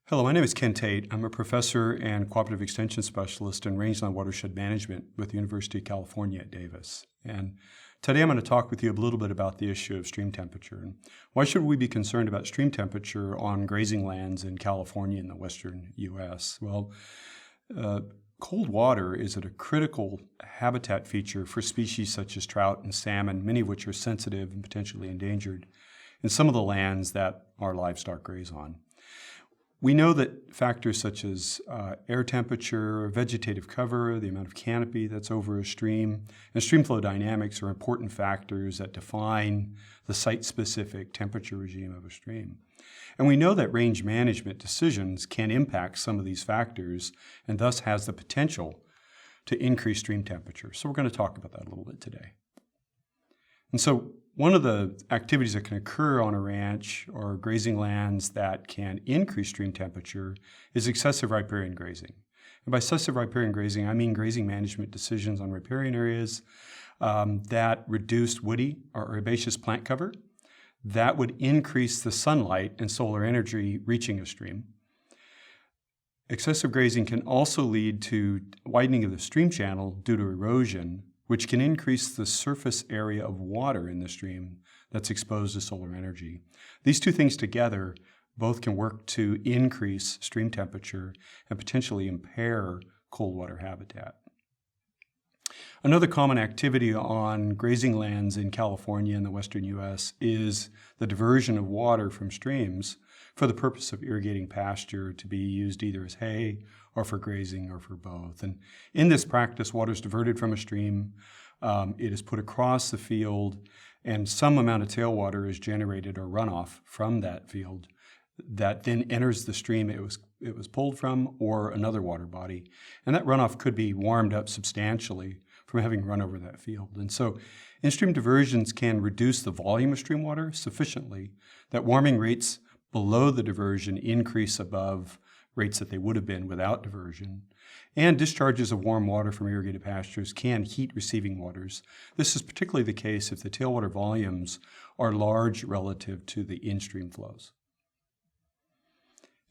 Hello, my name is Tate. I'm a professor and cooperative extension specialist in rangeland watershed management with the University of California at Davis. And today I'm going to talk with you a little bit about the issue of stream temperature. And why should we be concerned about stream temperature on grazing lands in California and the western U.S.? Well, cold water is a critical habitat feature for species such as trout and salmon, many of which are sensitive and potentially endangered in some of the lands that our livestock graze on. We know that factors such as air temperature, vegetative cover, the amount of canopy that's over a stream, and streamflow dynamics are important factors that define the site-specific temperature regime of a stream. And we know that range management decisions can impact some of these factors and thus has the potential to increase stream temperature. So we're going to talk about that a little bit today. And so one of the activities that can occur on a ranch or grazing lands that can increase stream temperature is excessive riparian grazing. And by excessive riparian grazing, I mean grazing management decisions on riparian areas that reduced woody or herbaceous plant cover that would increase the sunlight and solar energy reaching a stream. Excessive grazing can also lead to widening of the stream channel due to erosion, which can increase the surface area of water in the stream that's exposed to solar energy. These two things together both can work to increase stream temperature and potentially impair cold water habitat. Another common activity on grazing lands in California and the western U.S. is the diversion of water from streams for the purpose of irrigating pasture to be used either as hay or for grazing or for both. And in this practice, water is diverted from a stream, it is put across the field, and some amount of tailwater is generated or runoff from that field that then enters the stream it was pulled from or another water body. And that runoff could be warmed up substantially from having run over that field. And so in-stream diversions can reduce the volume of stream water sufficiently that warming rates below the diversion increase above rates that they would have been without diversion. And discharges of warm water from irrigated pastures can heat receiving waters. This is particularly the case if the tailwater volumes are large relative to the in-stream flows.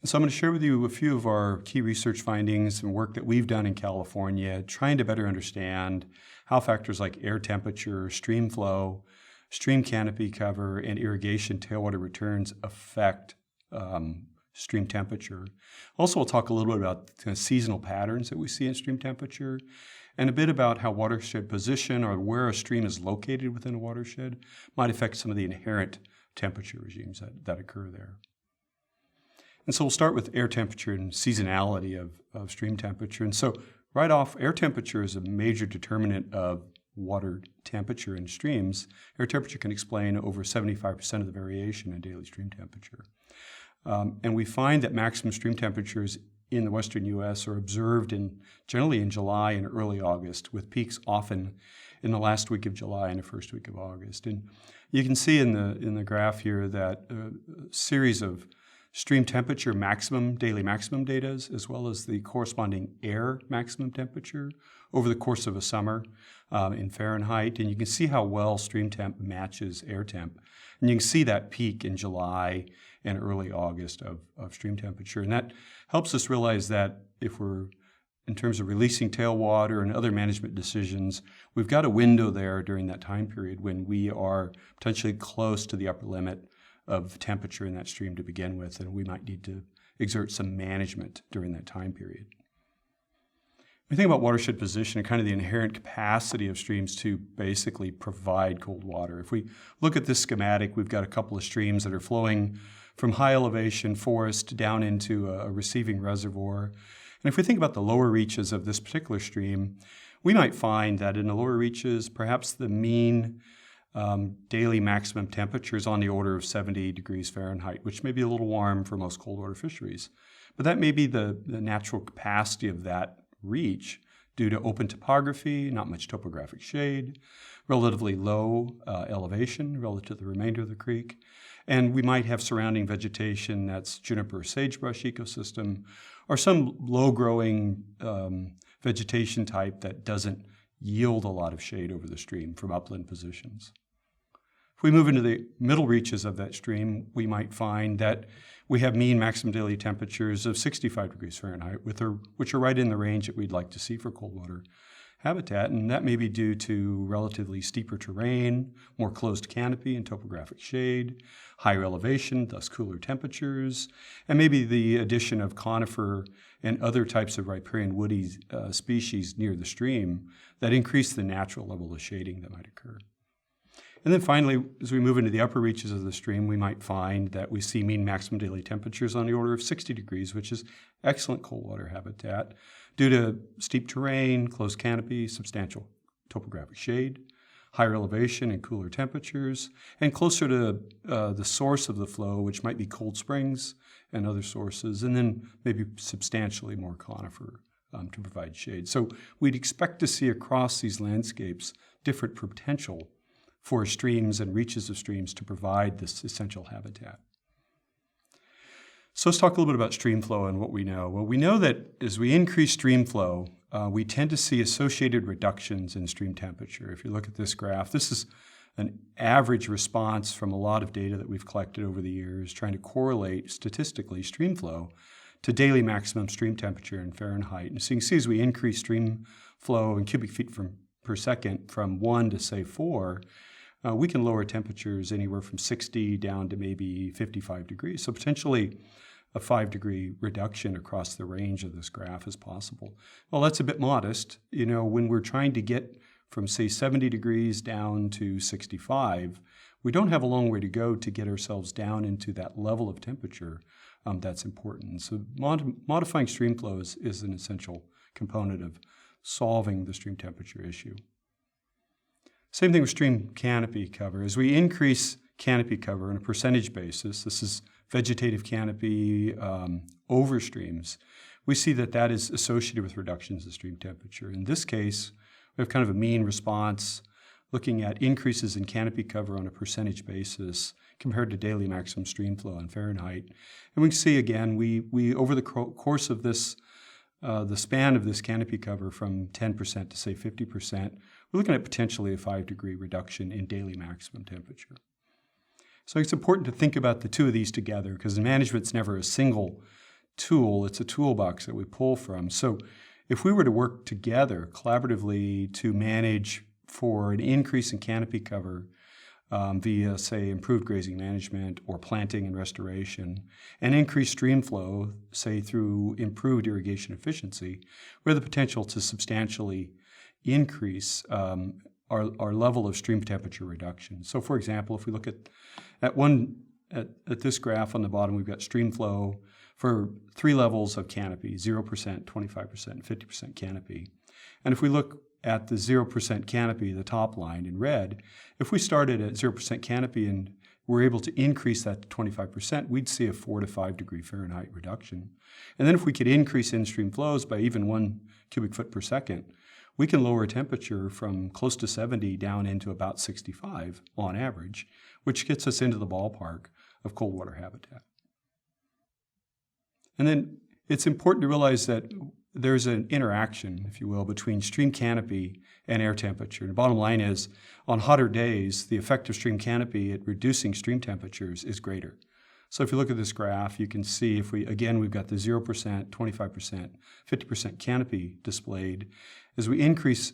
And so I'm going to share with you a few of our key research findings and work that we've done in California, trying to better understand how factors like air temperature, stream flow, stream canopy cover, and irrigation tailwater returns affect stream temperature. Also, we'll talk a little bit about the seasonal patterns that we see in stream temperature and a bit about how watershed position or where a stream is located within a watershed might affect some of the inherent temperature regimes that occur there. And so we'll start with air temperature and seasonality of stream temperature. And so right off, air temperature is a major determinant of water temperature in streams. Air temperature can explain over 75% of the variation in daily stream temperature. And we find that maximum stream temperatures in the western U.S. are observed generally in July and early August, with peaks often in the last week of July and the first week of August. And you can see in the graph here that a series of stream temperature daily maximum data, as well as the corresponding air maximum temperature over the course of a summer in Fahrenheit. And you can see how well stream temp matches air temp. And you can see that peak in July and early August of stream temperature. And that helps us realize that if we're, in terms of releasing tailwater and other management decisions, we've got a window there during that time period when we are potentially close to the upper limit of temperature in that stream to begin with, and we might need to exert some management during that time period. When we think about watershed position and kind of the inherent capacity of streams to basically provide cold water. If we look at this schematic, we've got a couple of streams that are flowing from high elevation forest down into a receiving reservoir. And if we think about the lower reaches of this particular stream, we might find that in the lower reaches, perhaps the mean daily maximum temperature is on the order of 70 degrees Fahrenheit, which may be a little warm for most cold water fisheries. But that may be the natural capacity of that reach due to open topography, not much topographic shade, relatively low elevation relative to the remainder of the creek. And we might have surrounding vegetation that's juniper sagebrush ecosystem or some low-growing vegetation type that doesn't yield a lot of shade over the stream from upland positions. If we move into the middle reaches of that stream, we might find that we have mean maximum daily temperatures of 65 degrees Fahrenheit, which are right in the range that we'd like to see for cold water habitat, and that may be due to relatively steeper terrain, more closed canopy and topographic shade, higher elevation, thus cooler temperatures, and maybe the addition of conifer and other types of riparian woody species near the stream that increase the natural level of shading that might occur. And then finally, as we move into the upper reaches of the stream, we might find that we see mean maximum daily temperatures on the order of 60 degrees, which is excellent cold water habitat due to steep terrain, closed canopy, substantial topographic shade, higher elevation and cooler temperatures, and closer to the source of the flow, which might be cold springs and other sources, and then maybe substantially more conifer to provide shade. So we'd expect to see across these landscapes different potential for streams and reaches of streams to provide this essential habitat. So let's talk a little bit about stream flow and what we know. Well, we know that as we increase stream flow, we tend to see associated reductions in stream temperature. If you look at this graph, this is an average response from a lot of data that we've collected over the years, trying to correlate statistically stream flow to daily maximum stream temperature in Fahrenheit. And so you can see as we increase stream flow in cubic feet per second from 1 to, say, 4, we can lower temperatures anywhere from 60 down to maybe 55 degrees. So potentially a 5-degree reduction across the range of this graph is possible. Well, that's a bit modest. You know, when we're trying to get from, say, 70 degrees down to 65, we don't have a long way to go to get ourselves down into that level of temperature that's important. So modifying stream flow is an essential component of solving the stream temperature issue. Same thing with stream canopy cover. As we increase canopy cover on a percentage basis, this is vegetative canopy over streams, we see that that is associated with reductions in stream temperature. In this case, we have kind of a mean response looking at increases in canopy cover on a percentage basis compared to daily maximum stream flow in Fahrenheit. And we can see again, we over the course of this, the span of this canopy cover from 10% to say 50%, we're looking at potentially a 5-degree reduction in daily maximum temperature. So it's important to think about the two of these together because management's never a single tool, it's a toolbox that we pull from. So if we were to work together collaboratively to manage for an increase in canopy cover via, say, improved grazing management or planting and restoration, and increased stream flow, say, through improved irrigation efficiency, we have the potential to substantially increase our level of stream temperature reduction. So, for example, if we look at this graph on the bottom, we've got stream flow for 3 levels of canopy, 0%, 25%, and 50% canopy. And if we look at the 0% canopy, the top line in red, if we started at 0% canopy and we're able to increase that to 25%, we'd see a 4 to 5 degree Fahrenheit reduction. And then if we could increase in-stream flows by even 1 cubic foot per second, we can lower temperature from close to 70 down into about 65 on average, which gets us into the ballpark of cold water habitat. And then it's important to realize that there's an interaction, if you will, between stream canopy and air temperature. And the bottom line is, on hotter days, the effect of stream canopy at reducing stream temperatures is greater. So if you look at this graph, you can see we've got the 0%, 25%, 50% canopy displayed. As we increase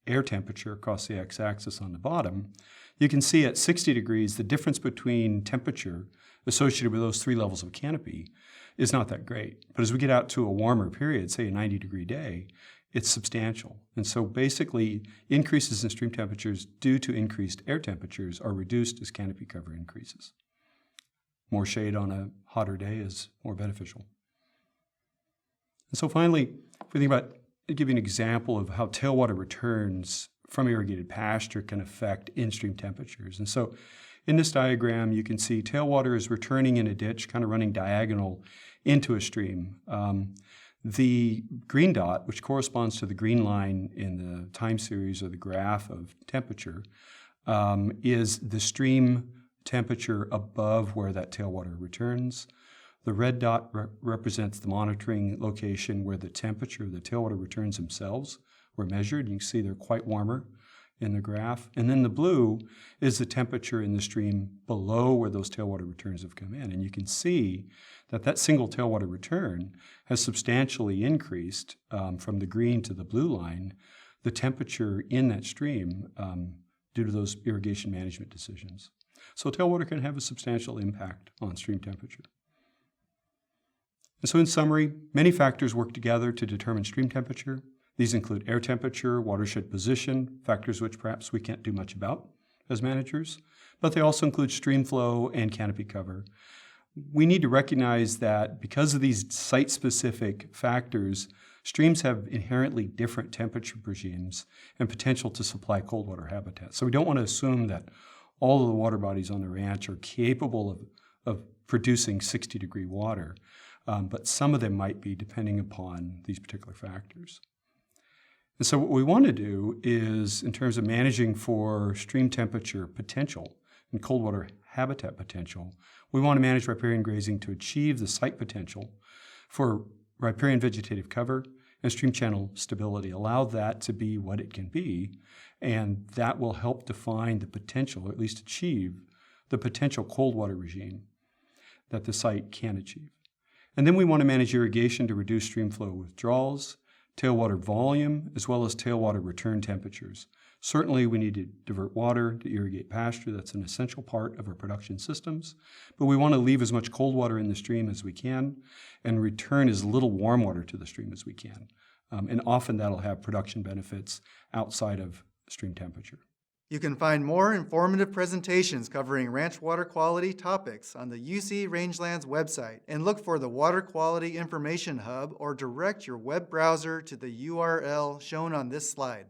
air temperature across the x-axis on the bottom, you can see at 60 degrees, the difference between temperature associated with those 3 levels of canopy is not that great. But as we get out to a warmer period, say a 90-degree day, it's substantial. And so basically, increases in stream temperatures due to increased air temperatures are reduced as canopy cover increases. More shade on a hotter day is more beneficial. And so finally, if we think about, I'll give you an example of how tailwater returns from irrigated pasture can affect in-stream temperatures. And so in this diagram, you can see tailwater is returning in a ditch, kind of running diagonal into a stream. The green dot, which corresponds to the green line in the time series or the graph of temperature, is the stream temperature above where that tailwater returns. The red dot represents the monitoring location where the temperature of the tailwater returns themselves were measured. You can see they're quite warmer in the graph. And then the blue is the temperature in the stream below where those tailwater returns have come in. And you can see that that single tailwater return has substantially increased from the green to the blue line, the temperature in that stream due to those irrigation management decisions. So tailwater can have a substantial impact on stream temperature. And so in summary, many factors work together to determine stream temperature. These include air temperature, watershed position, factors which perhaps we can't do much about as managers, but they also include stream flow and canopy cover. We need to recognize that because of these site-specific factors, streams have inherently different temperature regimes and potential to supply cold water habitats. So we don't want to assume that all of the water bodies on the ranch are capable of producing 60-degree water, but some of them might be depending upon these particular factors. And so what we want to do is, in terms of managing for stream temperature potential and cold water habitat potential, we want to manage riparian grazing to achieve the site potential for riparian vegetative cover and stream channel stability. Allow that to be what it can be, and that will help define the potential, or at least achieve the potential cold water regime that the site can achieve. And then we want to manage irrigation to reduce stream flow withdrawals, tailwater volume, as well as tailwater return temperatures. Certainly we need to divert water to irrigate pasture. That's an essential part of our production systems. But we want to leave as much cold water in the stream as we can and return as little warm water to the stream as we can. And often that'll have production benefits outside of stream temperature. You can find more informative presentations covering ranch water quality topics on the UC Rangelands website, and look for the Water Quality Information Hub or direct your web browser to the URL shown on this slide.